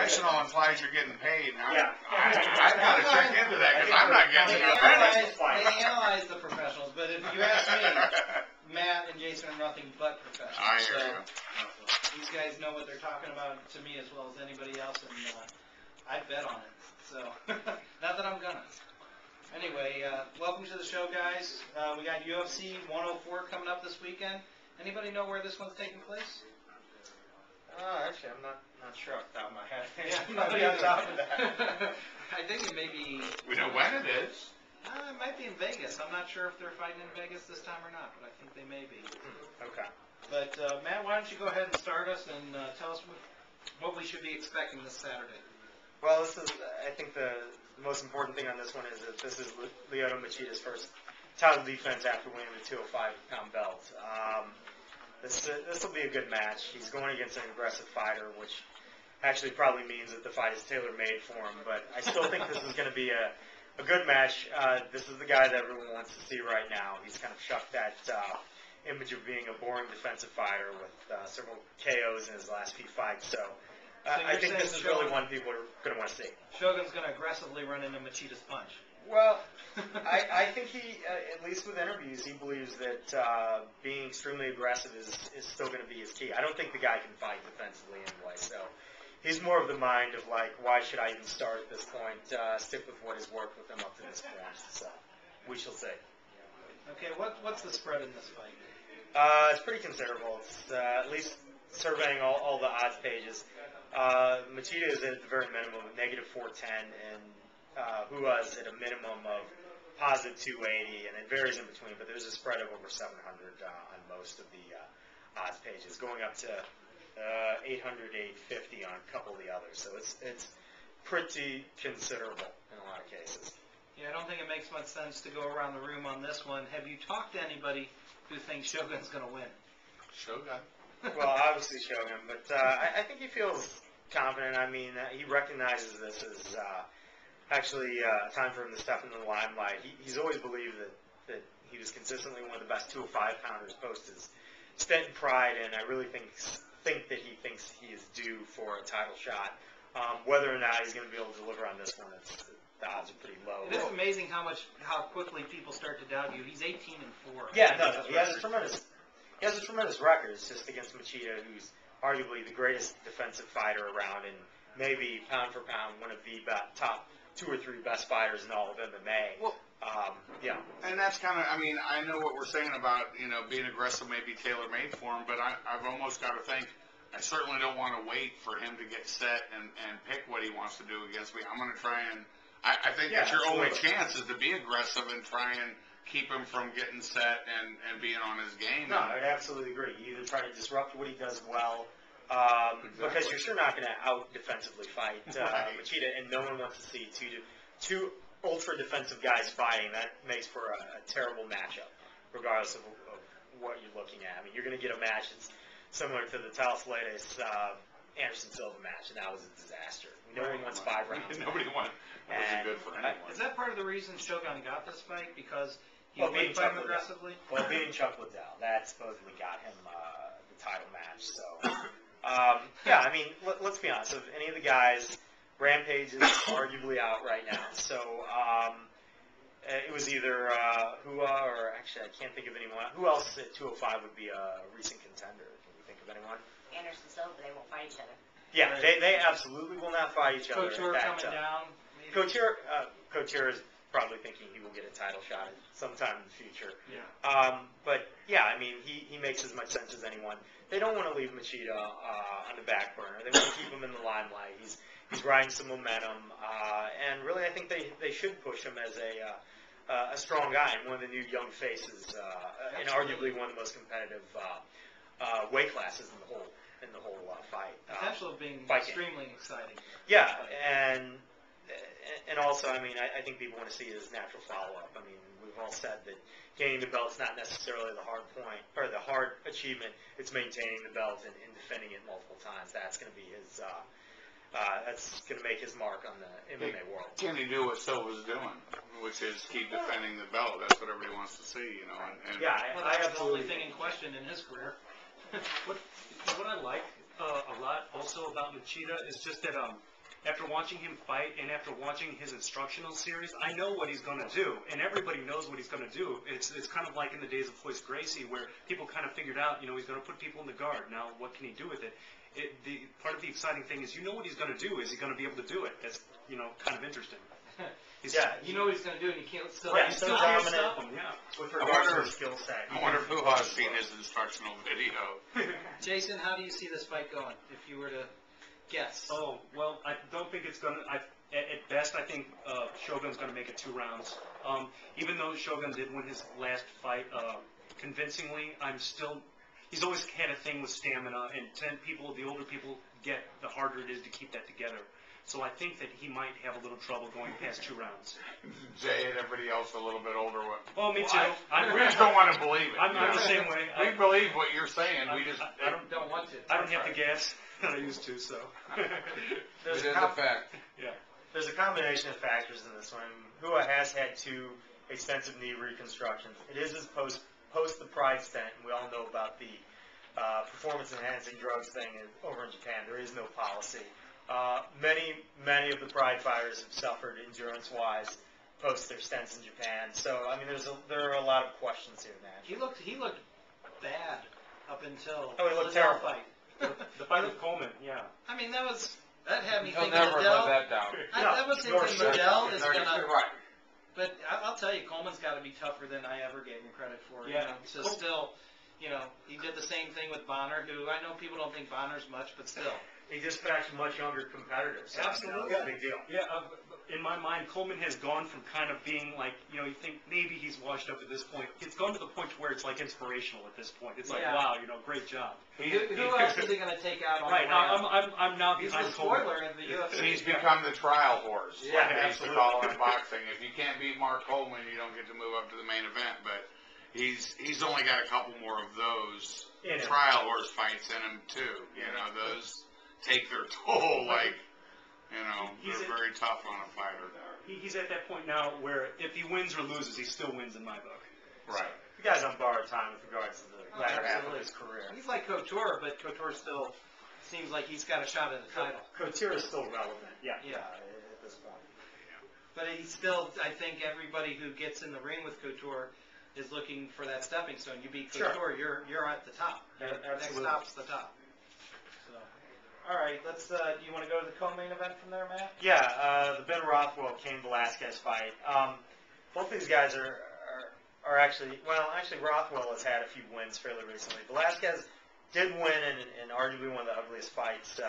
professional implies you're getting paid. Yeah. I've got to check into that because I'm not getting enough money. They analyze the professionals, but if you ask me, Matt and Jason are nothing but professionals. I hear you. These guys know what they're talking about to me as well as anybody else, and I bet on it. So, not that I'm gonna. Anyway, welcome to the show, guys. We got UFC 104 coming up this weekend. Anybody know where this one's taking place? Actually, I'm not sure off the top of my head. Yeah, on top of that. I think it may be. We know when it is. It might be in Vegas. I'm not sure if they're fighting in Vegas this time or not, but I think they may be. Okay. But Matt, why don't you go ahead and start us and tell us what we should be expecting this Saturday? Well, this is, I think the most important thing on this one is that this is Lyoto Machida's first title defense after winning the 205-pound belt. This will be a good match. He's going against an aggressive fighter, which actually probably means that the fight is tailor-made for him. But I still think this is going to be a good match. This is the guy that everyone wants to see right now. He's kind of shucked that image of being a boring defensive fighter with several KOs in his last few fights. So I think this is really one people are going to want to see. Shogun's going to aggressively run into Machida's punch. Well, I think he, at least with interviews, he believes that being extremely aggressive is still going to be his key. I don't think the guy can fight defensively anyway, so he's more of the mind of like, why should I even start at this point? Stick with what has worked with him up to this point. So we shall see. Okay, what's the spread in this fight? It's pretty considerable. It's at least surveying all the odds pages. Machida is at the very minimum of -410 and Hua's at a minimum of +280, and it varies in between, but there's a spread of over 700 on most of the odds pages, going up to 800, 850 on a couple of the others. So it's pretty considerable in a lot of cases. Yeah, I don't think it makes much sense to go around the room on this one. Have you talked to anybody who thinks Shogun's going to win? Shogun. Well, obviously Shogun, but I think he feels confident. I mean, he recognizes this as actually time for him to step into the limelight. He's always believed that he was consistently one of the best 205-pounders post his stint in Pride, and I really think that he thinks he is due for a title shot. Whether or not he's going to be able to deliver on this one, the odds are pretty low. It is amazing how quickly people start to doubt you. He's 18-4. Yeah, no, he has a tremendous record. It's just against Machida, who's arguably the greatest defensive fighter around, and maybe pound for pound one of the top 2 or 3 best fighters in all of MMA. Well, yeah. And that's kind of, I mean, I know what we're saying about, being aggressive may be tailor-made for him, but I've almost got to think, I certainly don't want to wait for him to get set and pick what he wants to do against me. I'm going to try and, I think that's your only chance is to be aggressive and try and keep him from getting set and being on his game. No, I absolutely agree. You either try to disrupt what he does well, because you're sure not going to out-defensively fight Machida, and no one wants to see two ultra-defensive guys fighting. That makes for a terrible matchup, regardless of what you're looking at. I mean, you're going to get a match that's similar to the Talos Ledes Anderson Silva match, and that was a disaster. No one wants 5 rounds. Nobody wants. It wasn't good for anyone. Is that part of the reason Shogun got this fight? Because he beating would fight him aggressively? Well, beating Chuck Liddell, that supposedly got him the title match. So, yeah, I mean, let's be honest. Of any of the guys, Rampage is arguably out right now. So, it was either Hua or, actually, I can't think of anyone. Who else at 205 would be a recent contender? Can you think of anyone? Anderson Silva, they won't fight each other. Yeah, they absolutely will not fight each other. Couture coming down. Couture is probably thinking he will get a title shot sometime in the future. Yeah. But yeah, I mean, he makes as much sense as anyone. They don't want to leave Machida on the back burner. They want to keep him in the limelight. He's riding some momentum, and really, I think they should push him as a strong guy and one of the new young faces, and arguably one of the most competitive weight classes in the whole fight. Potential of being extremely exciting. Yeah, and also, I mean, I think people want to see it as natural follow-up. I mean, we've all said that gaining the belt's not necessarily the hard point or the hard achievement. It's maintaining the belt and defending it multiple times. That's going to be his. That's going to make his mark on the MMA world. Can he do what Silva's doing, which is keep defending the belt? That's what everybody wants to see, And yeah, that's the only thing in question in his career. What I like a lot also about Machida is just that after watching him fight and after watching his instructional series, I know what he's going to do, and everybody knows what he's going to do. It's kind of like in the days of Hoist Gracie, where people kind of figured out, he's going to put people in the guard. Now, what can he do with it? The part of the exciting thing is, what he's going to do. Is he going to be able to do it? That's kind of interesting. You know what he's going to do, and you can't still. Yeah, you so still dominant. can't stop him. Yeah. With regards to his skill set. I wonder if Puja's seen his instructional video. Jason, how do you see this fight going? If you were to guess. Oh, well, I don't think it's going to. At best, I think Shogun's going to make it 2 rounds. Even though Shogun did win his last fight convincingly, he's always had a thing with stamina, and the older people get, the harder it is to keep that together. So I think that he might have a little trouble going past 2 rounds. Jay and everybody else a little bit older. Oh, me too. We just don't want to believe it. I'm the same way. We believe what you're saying. We just I don't want to. I don't have the gas that I used to, so. There's it is a fact. Yeah. There's a combination of factors in this one. Hua has had 2 extensive knee reconstructions. It is his post the Pride stent, and we all know about the performance-enhancing drugs thing over in Japan. There is no policy. Many of the Pride fighters have suffered endurance-wise post their stents in Japan. So I mean, there are a lot of questions here, man. He looked bad up until he looked the Liddell terrible. fight. The fight with Coleman, yeah. I mean, that had me He'll thinking never Liddell. let that down. That was thinking Liddell is gonna. Right. But I'll tell you, Coleman's got to be tougher than I ever gave him credit for. Yeah. So still, he did the same thing with Bonner, who I know people don't think Bonner's much, but still. He just fetched much younger competitors. Absolutely. That's a big deal. Yeah, in my mind, Coleman has gone from kind of being like, you think maybe he's washed up at this point. It's gone to the point to where it's like inspirational at this point. It's like, Yeah. wow, great job. Who else is he going to take out on Right, the way? I'm now He's behind the Coleman. spoiler in the UFC. He's become the trial horse. Yeah, like they used to absolutely. call it in boxing. If you can't beat Mark Coleman, you don't get to move up to the main event. But he's only got a couple more of those In him. trial horse fights in him too. Those take their toll. He's They're very tough on a fighter. He's at that point now where if he wins or loses, he still wins in my book. Right. The guy's on borrowed time with regards to the latter half of absolutely. his career. He's like Couture, but Couture still seems like he's got a shot at the title. Couture is still relevant. Yeah. At this point. But he's still, I think everybody who gets in the ring with Couture is looking for that stepping stone. You beat Sure. Couture, you're at the top. Yeah, Next absolutely. stop's the top. So, all right, let's. Do you want to go to the co-main event from there, Matt? Yeah, the Ben Rothwell Cain Velasquez fight. Both these guys are actually Rothwell has had a few wins fairly recently. Velasquez did win in arguably one of the ugliest fights,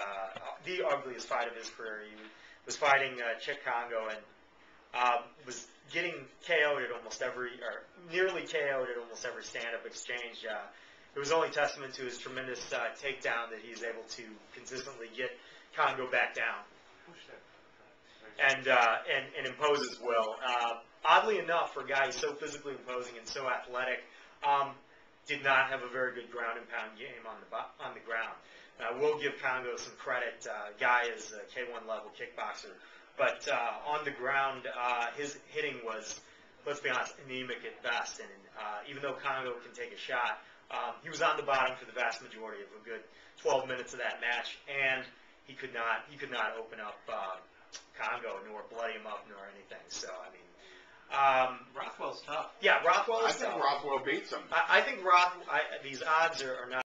the ugliest fight of his career. He was fighting Chick Congo and was getting KO'd at almost nearly KO'd at almost every stand-up exchange. It was only testament to his tremendous takedown that he's able to consistently get Congo back down and impose his will. Oddly enough, for a guy who's so physically imposing and so athletic, did not have a very good ground and pound game on the ground. We'll give Congo some credit. Guy is a K1 level kickboxer, but on the ground, his hitting was, let's be honest, anemic at best. And even though Congo can take a shot, he was on the bottom for the vast majority of a good 12 minutes of that match, and he could not open up Congo nor bloody him up nor anything. So I mean. Rothwell's tough. Yeah, Rothwell I is think tough. Rothwell beats him. I think these odds are not